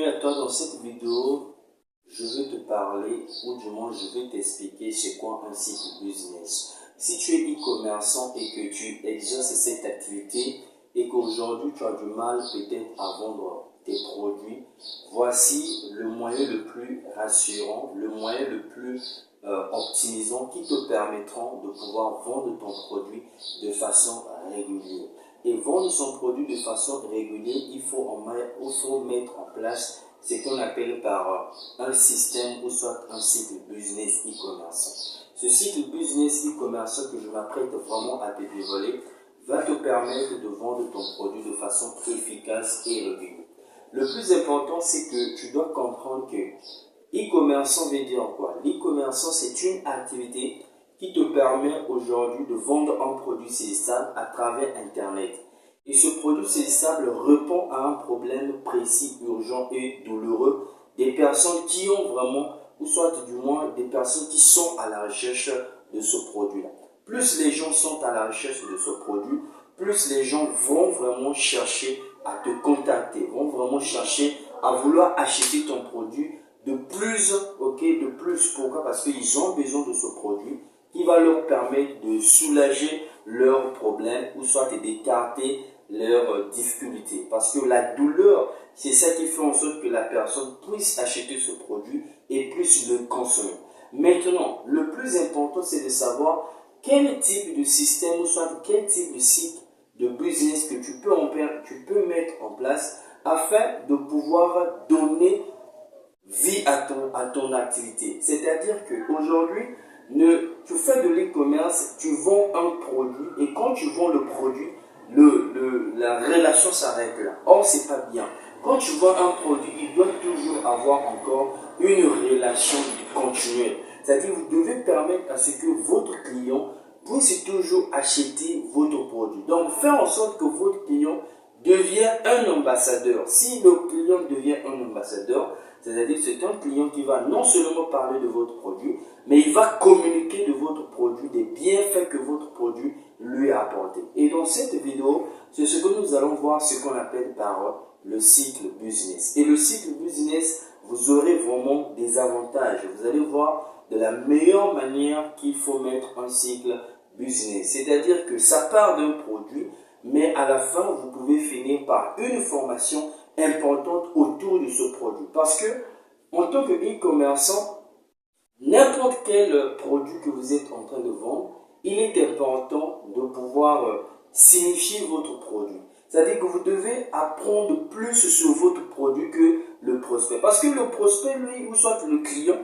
Bienvenue à toi. Dans cette vidéo, je vais te parler, ou du moins je vais t'expliquer c'est quoi un site business. Si tu es e-commerçant et que tu exerces cette activité et qu'aujourd'hui tu as du mal peut-être à vendre tes produits, voici le moyen le plus rassurant, le moyen le plus optimisant qui te permettront de pouvoir vendre ton produit de façon régulière. Et vendre son produit de façon régulière, il faut mettre en place ce qu'on appelle par un système ou soit un site business e-commerce. Ce site business e-commerce que je m'apprête vraiment à te dévoiler va te permettre de vendre ton produit de façon efficace et régulière. Le plus important, c'est que tu dois comprendre que e-commerçant veut dire quoi? L'e-commerçant, c'est une activité qui te permet aujourd'hui de vendre un produit saisissable à travers Internet. Et ce produit saisissable répond à un problème précis, urgent et douloureux des personnes qui ont vraiment, ou soit du moins des personnes qui sont à la recherche de ce produit-là. Plus les gens sont à la recherche de ce produit, plus les gens vont vraiment chercher à te contacter, vont vraiment chercher à vouloir acheter ton produit de plus, de plus. Pourquoi? Parce qu'ils ont besoin de ce produit qui va leur permettre de soulager leurs problèmes ou soit d'écarter leurs difficultés. Parce que la douleur, c'est ça qui fait en sorte que la personne puisse acheter ce produit et puisse le consommer. Maintenant, le plus important, c'est de savoir quel type de système ou soit quel type de site de business que tu peux mettre en place afin de pouvoir donner vie à ton activité. C'est-à-dire qu'aujourd'hui, tu fais de l'e-commerce, tu vends un produit et quand tu vends le produit, la relation s'arrête là. Or, c'est pas bien. Quand tu vends un produit, il doit toujours avoir encore une relation continuelle. C'est-à-dire que vous devez permettre à ce que votre client puisse toujours acheter votre produit. Donc, faire en sorte que votre client devienne un ambassadeur. Si le client devient un ambassadeur, c'est-à-dire que c'est un client qui va non seulement parler de votre produit, mais il va communiquer de votre produit, des bienfaits que votre produit lui a apporté. Et dans cette vidéo, c'est ce que nous allons voir, ce qu'on appelle par le cycle business. Et le cycle business, vous aurez vraiment des avantages. Vous allez voir de la meilleure manière qu'il faut mettre un cycle business. C'est-à-dire que ça part d'un produit, mais à la fin, vous pouvez finir par une formation importante autour de ce produit. Parce que, en tant que e-commerçant, n'importe quel produit que vous êtes en train de vendre, il est important de pouvoir signifier votre produit. C'est-à-dire que vous devez apprendre plus sur votre produit que le prospect. Parce que le prospect, lui, ou soit le client,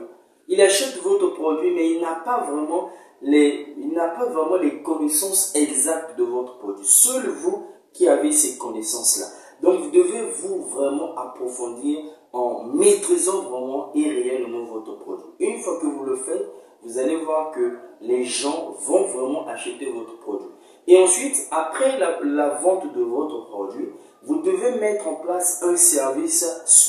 il achète votre produit, mais il n'a pas vraiment les connaissances exactes de votre produit. Seul vous qui avez ces connaissances-là. Donc, vous devez vous vraiment approfondir en maîtrisant vraiment et réellement votre produit. Une fois que vous le faites, vous allez voir que les gens vont vraiment acheter votre produit. Et ensuite, après la vente de votre produit, vous devez mettre en place un service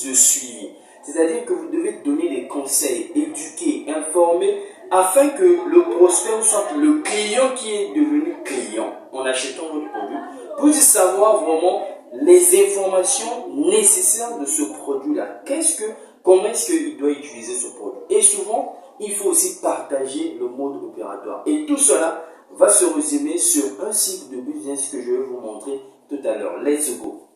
de suivi. C'est-à-dire que vous devez donner des conseils, éduquer, informer, afin que le prospect ou soit le client qui est devenu client en achetant votre produit puisse savoir vraiment les informations nécessaires de ce produit-là. Comment est-ce qu'il doit utiliser ce produit? Et souvent, il faut aussi partager le mode opératoire. Et tout cela va se résumer sur un cycle de business que je vais vous montrer tout à l'heure. Let's go.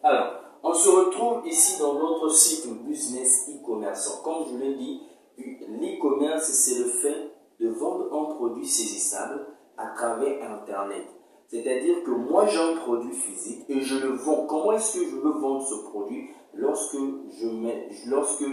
Alors, on se retrouve ici dans notre cycle business e-commerce. Comme je l'ai dit, l'e-commerce, c'est le fait de vendre un produit saisissable à travers Internet. C'est-à-dire que moi, j'ai un produit physique et je le vends. Comment est-ce que je veux vendre ce produit? Lorsque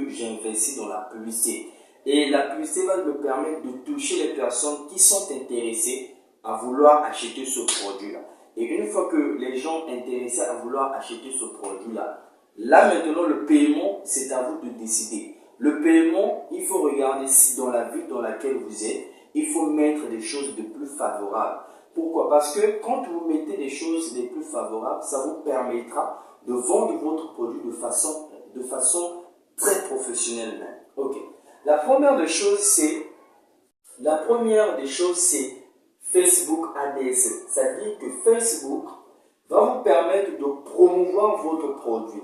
j'investis dans la publicité. Et la publicité va me permettre de toucher les personnes qui sont intéressées à vouloir acheter ce produit-là. Et une fois que les gens intéressés à vouloir acheter ce produit-là, là maintenant le paiement, c'est à vous de décider. Le paiement, il faut regarder si dans la ville dans laquelle vous êtes, il faut mettre des choses de plus favorables. Pourquoi? Parce que quand vous mettez des choses les plus favorables, ça vous permettra de vendre votre produit de façon très professionnelle même. Ok. La première des choses, c'est Facebook Ads. C'est-à-dire que Facebook va vous permettre de promouvoir votre produit.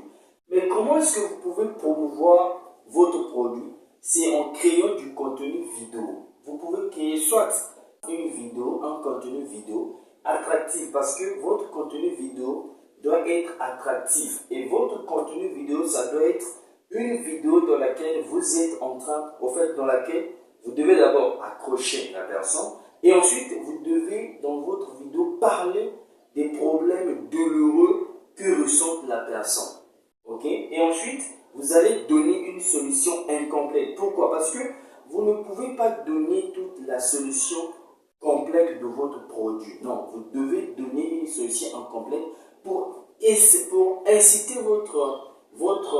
Mais comment est-ce que vous pouvez promouvoir votre produit? C'est en créant du contenu vidéo. Vous pouvez créer soit une vidéo, un contenu vidéo attractif, parce que votre contenu vidéo doit être attractif. Et votre contenu vidéo, ça doit être une vidéo dans laquelle vous êtes en train, dans laquelle vous devez d'abord accrocher la personne, et ensuite vous devez dans votre vidéo parler des problèmes douloureux que ressent la personne. Ok? Et ensuite, vous allez donner une solution incomplète. Pourquoi? Parce que vous ne pouvez pas donner toute la solution complète de votre produit. Non, vous devez donner une solution incomplète pour inciter votre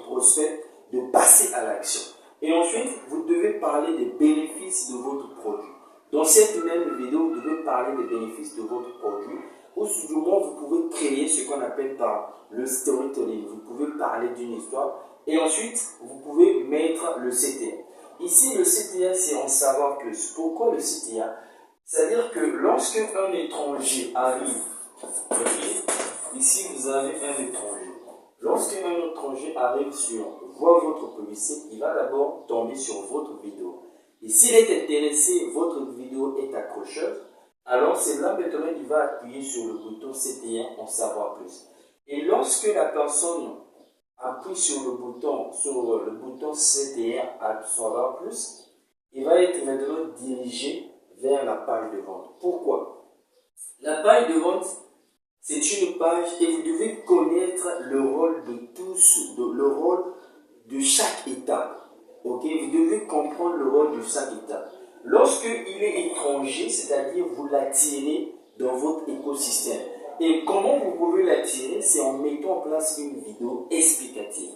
prospect de passer à l'action. Et ensuite, vous devez parler des bénéfices de votre produit. Dans cette même vidéo, vous devez parler des bénéfices de votre produit. Ou du moins, vous pouvez créer ce qu'on appelle par le storytelling. Vous pouvez parler d'une histoire et ensuite, vous pouvez mettre le CTA. Ici, le CTA, c'est en savoir plus. Pourquoi le CTA? C'est-à-dire que lorsque un étranger arrive, ici vous avez un étranger. Lorsque un étranger arrive voit votre publicité, il va d'abord tomber sur votre vidéo. Et s'il est intéressé, votre vidéo est accrocheuse, alors c'est là maintenant qu'il va appuyer sur le bouton CTA en savoir plus. Et lorsque la personne appuie sur le bouton CTA en savoir plus, il va être maintenant dirigé vers la page de vente. Pourquoi? La page de vente, c'est une page et vous devez connaître le rôle le rôle de chaque étape. Ok? Vous devez comprendre le rôle de chaque étape. Lorsqu'il est étranger, c'est-à-dire vous l'attirez dans votre écosystème. Et comment vous pouvez l'attirer? C'est en mettant en place une vidéo explicative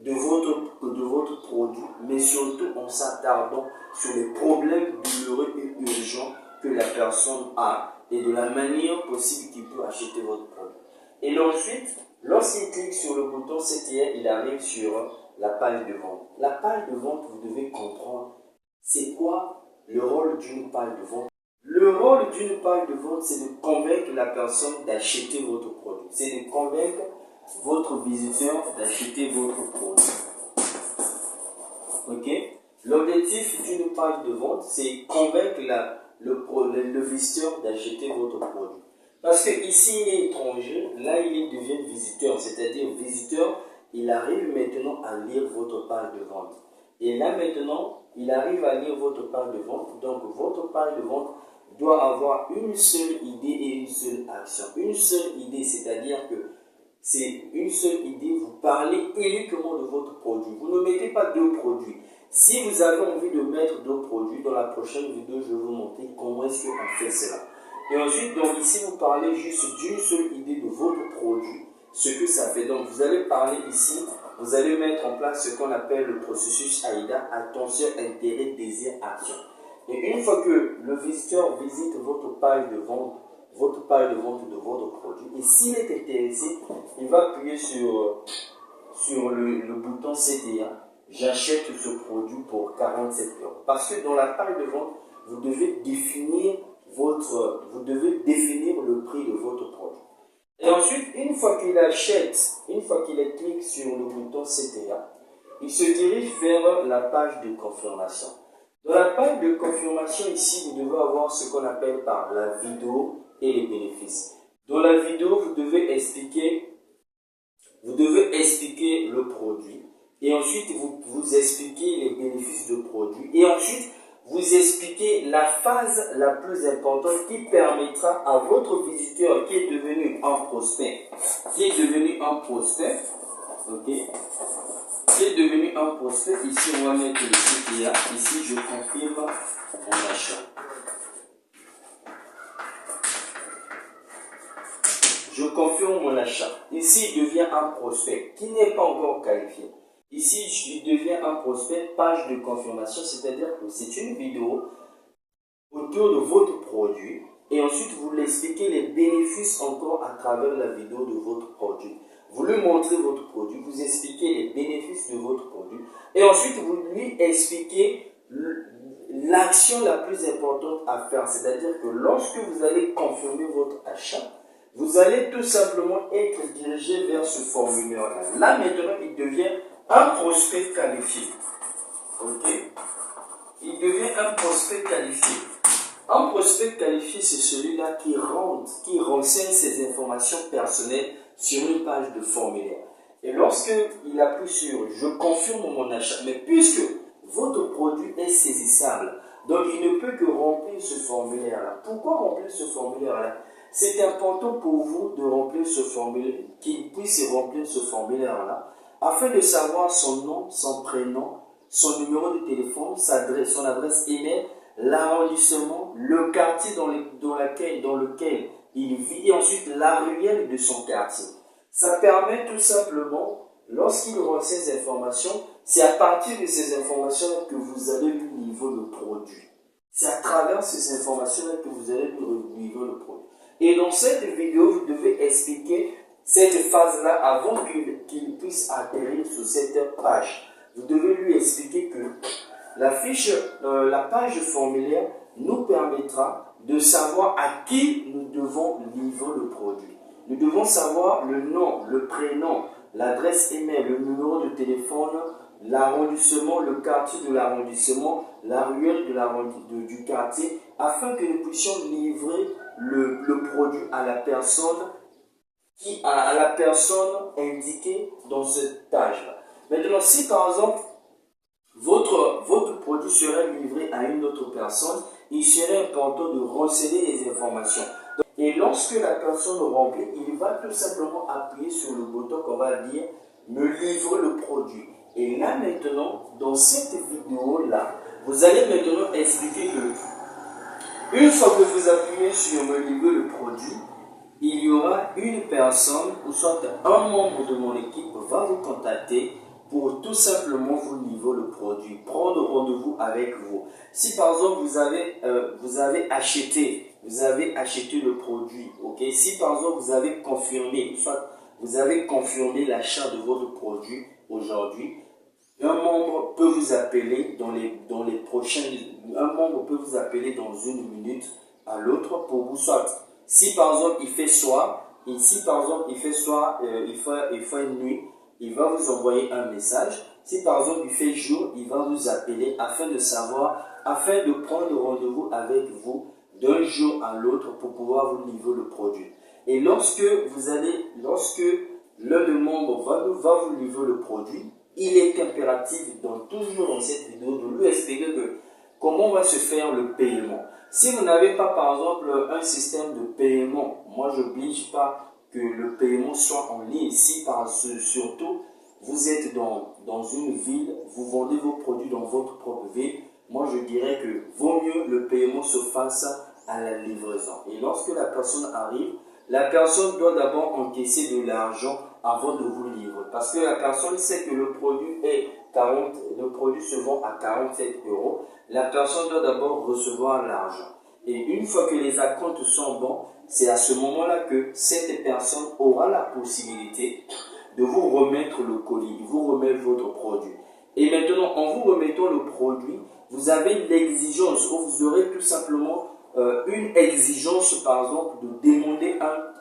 de votre produit, mais surtout en s'attardant sur les problèmes douloureux et urgents que la personne a et de la manière possible qu'il peut acheter votre produit. Et ensuite, lorsqu'il clique sur le bouton CTA, il arrive sur la page de vente. La page de vente, vous devez comprendre, c'est quoi le rôle d'une page de vente? Le rôle d'une page de vente, c'est de convaincre la personne d'acheter votre produit. C'est de convaincre votre visiteur d'acheter votre produit. Ok? L'objectif d'une page de vente, c'est convaincre le visiteur d'acheter votre produit. Parce que ici, il est étranger, là, il devient visiteur. C'est-à-dire, visiteur, il arrive maintenant à lire votre page de vente. Et là, maintenant, il arrive à lire votre page de vente. Donc, votre page de vente doit avoir une seule idée et une seule action. Une seule idée, c'est-à-dire que c'est une seule idée, vous parlez uniquement de votre produit. Vous ne mettez pas deux produits. Si vous avez envie de mettre deux produits, dans la prochaine vidéo, je vais vous montrer comment est-ce qu'on fait cela. Et ensuite, donc ici, vous parlez juste d'une seule idée de votre produit, ce que ça fait. Donc, vous allez parler ici, vous allez mettre en place ce qu'on appelle le processus AIDA, attention, intérêt, désir, action. Et une fois que le visiteur visite votre page de vente de votre produit, et s'il est intéressé, il va appuyer sur le bouton CTA, j'achète ce produit pour 47 €. Parce que dans la page de vente, vous devez définir le prix de votre produit. Et ensuite, une fois qu'il clique sur le bouton CTA, il se dirige vers la page de confirmation. Dans la page de confirmation, ici, vous devez avoir ce qu'on appelle par la vidéo et les bénéfices. Dans la vidéo, vous devez expliquer le produit. Et ensuite, vous expliquez les bénéfices du produit. Et ensuite, vous expliquez la phase la plus importante qui permettra à votre visiteur qui est devenu un prospect, ok, qui est devenu un prospect, ici on va mettre le CTA, ici je confirme mon achat. Je confirme mon achat. Ici il devient un prospect qui n'est pas encore qualifié. Ici il devient un prospect, page de confirmation, c'est-à-dire que c'est une vidéo autour de votre produit et ensuite vous lui expliquez les bénéfices encore à travers la vidéo de votre produit. Vous lui montrez votre produit, vous expliquez les bénéfices de votre produit et ensuite vous lui expliquez l'action la plus importante à faire. C'est-à-dire que lorsque vous allez confirmer votre achat, vous allez tout simplement être dirigé vers ce formulaire-là. Là, maintenant, il devient un prospect qualifié. Ok? Il devient un prospect qualifié. Un prospect qualifié, c'est celui-là qui renseigne ses informations personnelles sur une page de formulaire. Et lorsqu'il appuie sur « Je confirme mon achat », mais puisque votre produit est saisissable, donc il ne peut que remplir ce formulaire-là. Pourquoi remplir ce formulaire-là? C'est important pour vous de remplir ce formulaire, qu'il puisse remplir ce formulaire-là, afin de savoir son nom, son prénom, son numéro de téléphone, son adresse email, l'arrondissement, le quartier dans lequel il vit et ensuite la ruelle de son quartier. Ça permet tout simplement, lorsqu'il reçoit ces informations, c'est à partir de ces informations que vous allez lui livrer le produit. C'est à travers ces informations que vous allez lui livrer le produit. Et dans cette vidéo, vous devez expliquer cette phase-là avant qu'il puisse atterrir sur cette page. Vous devez lui expliquer que la page formulaire nous permettra de savoir à qui nous devons livrer le produit. Nous devons savoir le nom, le prénom, l'adresse email, le numéro de téléphone, l'arrondissement, le quartier de l'arrondissement, la ruelle du quartier, afin que nous puissions livrer le produit à la personne indiquée dans cette page-là. Maintenant, si par exemple, votre produit serait livré à une autre personne, il serait important de renseigner les informations. Et lorsque la personne remplit, il va tout simplement appuyer sur le bouton qu'on va dire « Me livre le produit ». Et là maintenant, dans cette vidéo-là, vous allez maintenant expliquer que une fois que vous appuyez sur « Me livrer le produit », il y aura une personne, ou soit un membre de mon équipe va vous contacter pour tout simplement vous livrer le produit, prendre rendez-vous avec vous. Si par exemple vous avez acheté le produit, ok? Si par exemple vous avez confirmé, soit vous avez confirmé l'achat de votre produit aujourd'hui, un membre peut vous appeler un membre peut vous appeler dans une minute à l'autre pour vous soit. Si par exemple il fait soir, il fait une nuit, il va vous envoyer un message. Si par exemple il fait jour, il va vous appeler afin de prendre rendez-vous avec vous d'un jour à l'autre pour pouvoir vous livrer le produit. Et lorsque l'un des membres va vous livrer le produit, il est impératif, toujours dans cette vidéo, de lui expliquer comment va se faire le paiement. Si vous n'avez pas, par exemple, un système de paiement, moi, je n'oblige pas que le paiement soit en ligne. Si, surtout, vous êtes dans une ville, vous vendez vos produits dans votre propre ville, moi, je dirais que vaut mieux le paiement se fasse à la livraison. Et lorsque la personne arrive, la personne doit d'abord encaisser de l'argent avant de vous livrer. Parce que la personne sait que le produit se vend à 47 €. La personne doit d'abord recevoir l'argent. Et une fois que les acomptes sont bons, c'est à ce moment-là que cette personne aura la possibilité de vous remettre le colis, vous remettre votre produit. Et maintenant, en vous remettant le produit, vous avez l'exigence, ou vous aurez tout simplement une exigence, par exemple, de demander un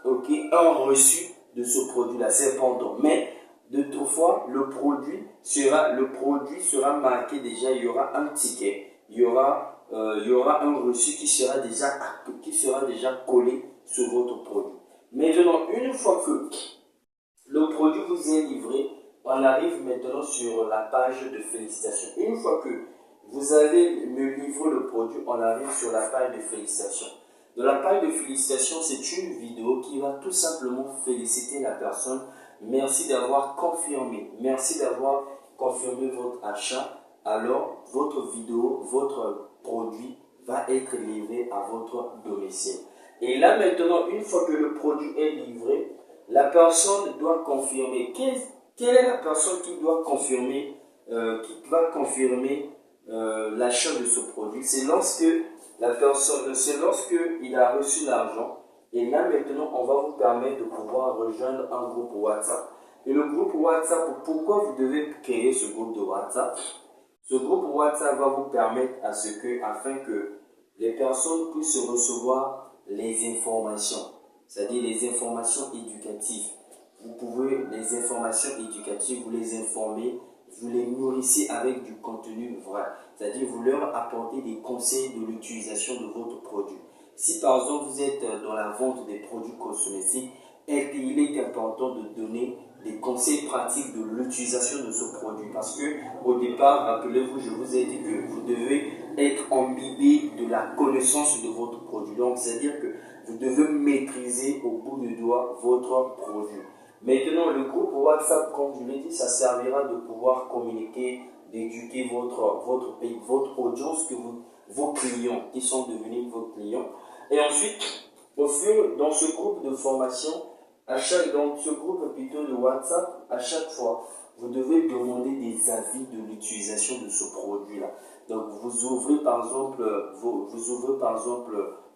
reçu de ce produit-là. C'est important. Mais de toute fois, le produit sera marqué déjà, il y aura un ticket, il y aura un reçu qui sera déjà collé sur votre produit. Maintenant, une fois que le produit vous est livré, on arrive maintenant sur la page de félicitations. Une fois que vous avez me livré le produit, on arrive sur la page de félicitations. Dans la page de félicitations, c'est une vidéo qui va tout simplement féliciter la personne. Merci d'avoir confirmé. Merci d'avoir confirmé votre achat. Alors, votre produit va être livré à votre domicile. Et là maintenant, une fois que le produit est livré, la personne doit confirmer. Quelle est la personne qui doit confirmer, l'achat de ce produit? C'est lorsque il a reçu l'argent. Et là maintenant, on va vous permettre de pouvoir rejoindre un groupe WhatsApp. Et le groupe WhatsApp, pourquoi vous devez créer ce groupe de WhatsApp? Ce groupe WhatsApp va vous permettre afin que les personnes puissent recevoir les informations, c'est-à-dire les informations éducatives. Vous pouvez les les informations éducatives, vous les informez, vous les nourrissez avec du contenu vrai. C'est-à-dire vous leur apportez des conseils de l'utilisation de votre produit. Si par exemple vous êtes dans la vente des produits cosmétiques, il est important de donner des conseils pratiques de l'utilisation de ce produit. Parce que au départ, rappelez-vous, je vous ai dit que vous devez être imbibé de la connaissance de votre produit. Donc, c'est-à-dire que vous devez maîtriser au bout du doigt votre produit. Maintenant, le groupe WhatsApp, comme je l'ai dit, ça servira de pouvoir communiquer, d'éduquer votre audience, vos clients qui sont devenus vos clients. Et ensuite, dans ce groupe de formation, dans ce groupe plutôt de WhatsApp, à chaque fois, vous devez demander des avis de l'utilisation de ce produit-là. Donc, vous ouvrez par exemple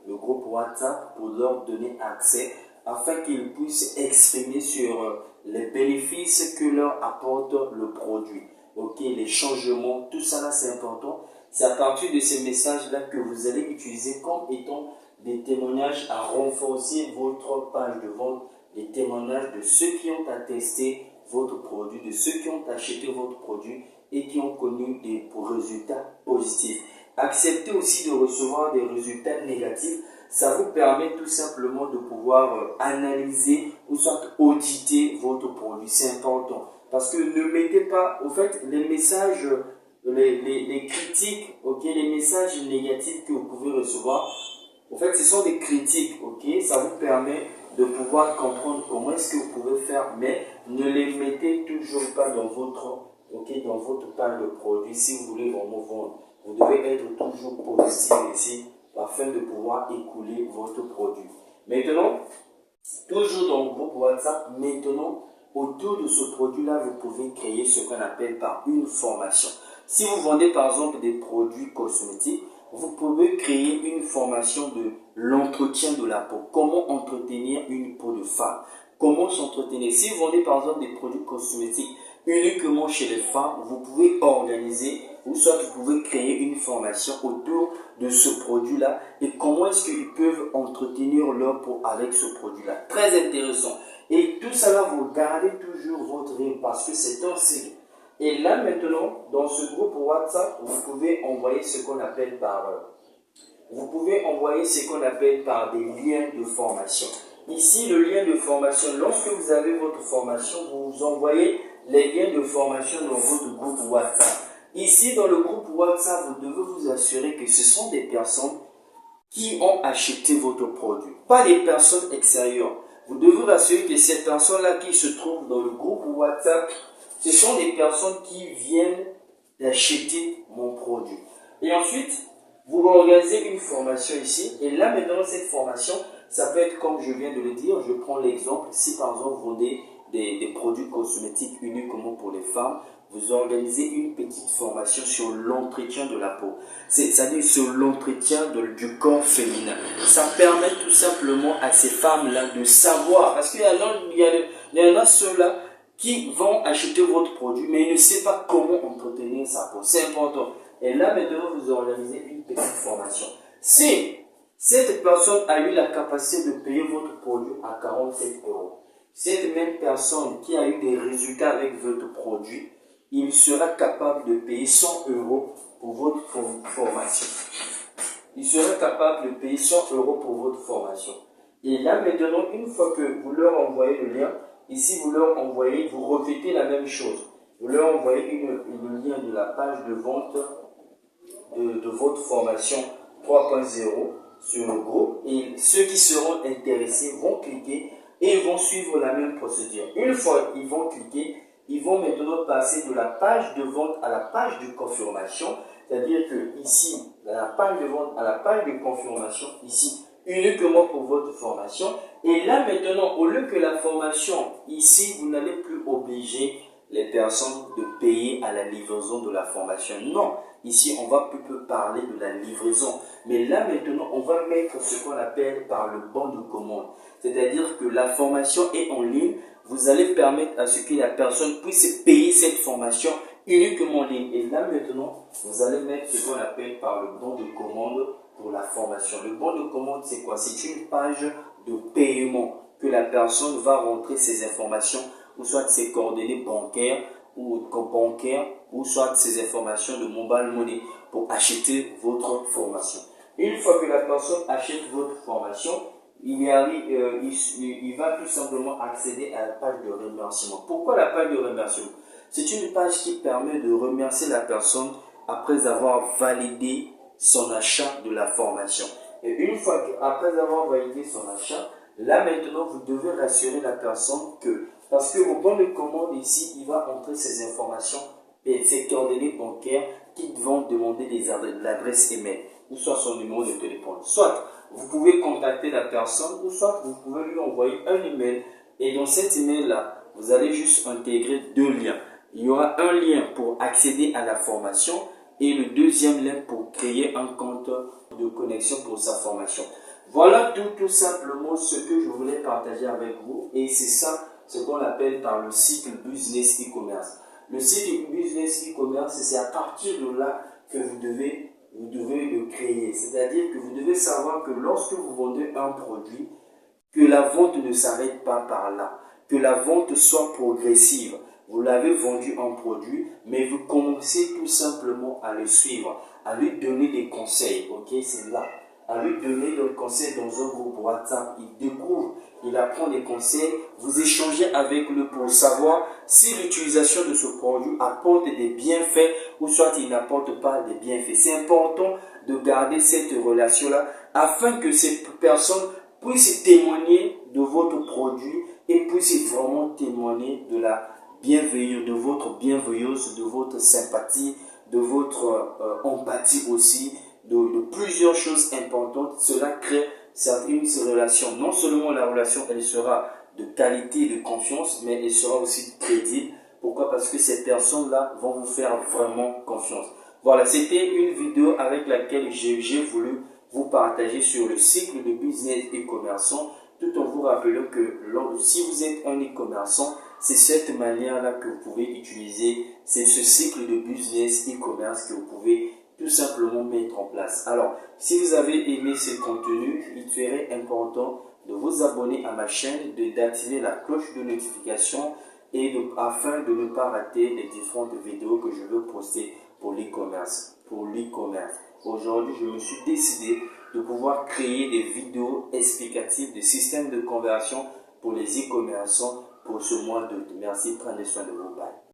le groupe WhatsApp pour leur donner accès afin qu'ils puissent exprimer sur les bénéfices que leur apporte le produit. Ok, les changements, tout ça là c'est important. C'est à partir de ces messages-là que vous allez utiliser comme étant des témoignages à renforcer votre page de vente, des témoignages de ceux qui ont attesté votre produit, de ceux qui ont acheté votre produit et qui ont connu des résultats positifs. Acceptez aussi de recevoir des résultats négatifs. Ça vous permet tout simplement de pouvoir analyser ou soit auditer votre produit. C'est important. Parce que ne mettez pas, au fait, les messages, les critiques, ok, les messages négatifs que vous pouvez recevoir, en fait, ce sont des critiques, ok? Ça vous permet de pouvoir comprendre comment est-ce que vous pouvez faire, mais ne les mettez toujours pas dans votre page de produit si vous voulez vraiment vendre. Vous devez être toujours positif ici afin de pouvoir écouler votre produit. Maintenant, toujours dans le groupe WhatsApp, autour de ce produit-là, vous pouvez créer ce qu'on appelle par une formation. Si vous vendez par exemple des produits cosmétiques, vous pouvez créer une formation de l'entretien de la peau. Comment entretenir une peau de femme? Comment s'entretenir? Si vous vendez par exemple des produits cosmétiques uniquement chez les femmes, vous pouvez organiser ou soit vous pouvez créer une formation autour de ce produit-là et comment est-ce qu'ils peuvent entretenir leur peau avec ce produit-là. Très intéressant. Et tout ça là, vous gardez toujours votre rythme parce que c'est un signe. Et là maintenant, dans ce groupe WhatsApp, vous pouvez envoyer ce qu'on appelle par des liens de formation. Ici, le lien de formation, lorsque vous avez votre formation, vous envoyez les liens de formation dans votre groupe WhatsApp. Ici, dans le groupe WhatsApp, vous devez vous assurer que ce sont des personnes qui ont acheté votre produit, pas des personnes extérieures. Vous devez vous assurer que ces personnes-là qui se trouvent dans le groupe WhatsApp, ce sont des personnes qui viennent d'acheter mon produit. Et ensuite, vous organisez une formation ici. Et là, maintenant, cette formation, ça peut être comme je viens de le dire. Je prends l'exemple. Si par exemple, vous vendez des produits cosmétiques uniquement pour les femmes, vous organisez une petite formation sur l'entretien de la peau. C'est-à-dire sur l'entretien du corps féminin. Ça permet tout simplement à ces femmes-là de savoir. Parce qu'il y en a ceux-là qui vont acheter votre produit, mais ils ne savent pas comment entretenir sa peau. C'est important. Et là, maintenant, vous organisez une petite formation. Si cette personne a eu la capacité de payer votre produit à 47 €, cette même personne qui a eu des résultats avec votre produit, il sera capable de payer 100 € pour votre formation. Il sera capable de payer 100 € pour votre formation. Et là, maintenant, une fois que vous leur envoyez le lien, ici, vous revêtez la même chose. Vous leur envoyez le lien de la page de vente de votre formation 3.0 sur le groupe et ceux qui seront intéressés vont cliquer et vont suivre la même procédure. Une fois qu'ils vont cliquer, ils vont maintenant passer de la page de vente à la page de confirmation. C'est-à-dire que ici, de la page de vente à la page de confirmation, ici, uniquement pour votre formation. Et là maintenant, au lieu que la formation, ici, vous n'allez plus obliger les personnes de payer à la livraison de la formation. Non, ici, on va plus parler de la livraison. Mais là maintenant, on va mettre ce qu'on appelle par le bon de commande. C'est-à-dire que la formation est en ligne. Vous allez permettre à ce que la personne puisse payer cette formation uniquement en ligne. Et là maintenant, vous allez mettre ce qu'on appelle par le bon de commande pour la formation. Le bon de commande, c'est quoi? C'est une page de paiement que la personne va rentrer ses informations ou soit ses coordonnées bancaires ou soit ses informations de mobile money pour acheter votre formation. Une fois que la personne achète votre formation, il va tout simplement accéder à la page de remerciement. Pourquoi la page de remerciement? C'est une page qui permet de remercier la personne après avoir validé son achat de la formation. Et une fois qu'après avoir validé son achat, là maintenant vous devez rassurer la personne que, parce que au bon de commande ici, il va entrer ses informations et ses coordonnées bancaires qui vont demander l'adresse email ou soit son numéro de téléphone. Soit vous pouvez contacter la personne ou soit vous pouvez lui envoyer un email et dans cet email là, vous allez juste intégrer deux liens. Il y aura un lien pour accéder à la formation et le deuxième lien pour créer un compte de connexion pour sa formation. Voilà tout simplement ce que je voulais partager avec vous et c'est ça ce qu'on appelle par le cycle business e-commerce. Le cycle business e-commerce, c'est à partir de là que vous devez le créer. C'est-à-dire que vous devez savoir que lorsque vous vendez un produit, que la vente ne s'arrête pas par là, que la vente soit progressive. Vous l'avez vendu un produit, mais vous commencez tout simplement à le suivre, à lui donner des conseils, ok, c'est là. À lui donner des conseils dans un groupe WhatsApp, il découvre, il apprend des conseils, vous échangez avec lui pour savoir si l'utilisation de ce produit apporte des bienfaits ou soit il n'apporte pas des bienfaits. C'est important de garder cette relation-là afin que cette personne puisse témoigner de votre produit et puisse vraiment témoigner de la bienveillance, de votre bienveillance, de votre sympathie, de votre empathie aussi, de plusieurs choses importantes. Cela crée une relation. Non seulement la relation, elle sera de qualité et de confiance, mais elle sera aussi crédible. Pourquoi? Parce que ces personnes-là vont vous faire vraiment confiance. Voilà, c'était une vidéo avec laquelle j'ai voulu vous partager sur le cycle de business e-commerçant, tout en vous rappelant que si vous êtes un e-commerçant, c'est cette manière-là que vous pouvez utiliser, c'est ce cycle de business e-commerce que vous pouvez tout simplement mettre en place. Alors, si vous avez aimé ce contenu, il serait important de vous abonner à ma chaîne, d'activer la cloche de notification afin de ne pas rater les différentes vidéos que je veux poster pour l'e-commerce. Aujourd'hui, je me suis décidé de pouvoir créer des vidéos explicatives de systèmes de conversion pour les e-commerçants pour ce mois d'août. Merci, prenez soin de vous.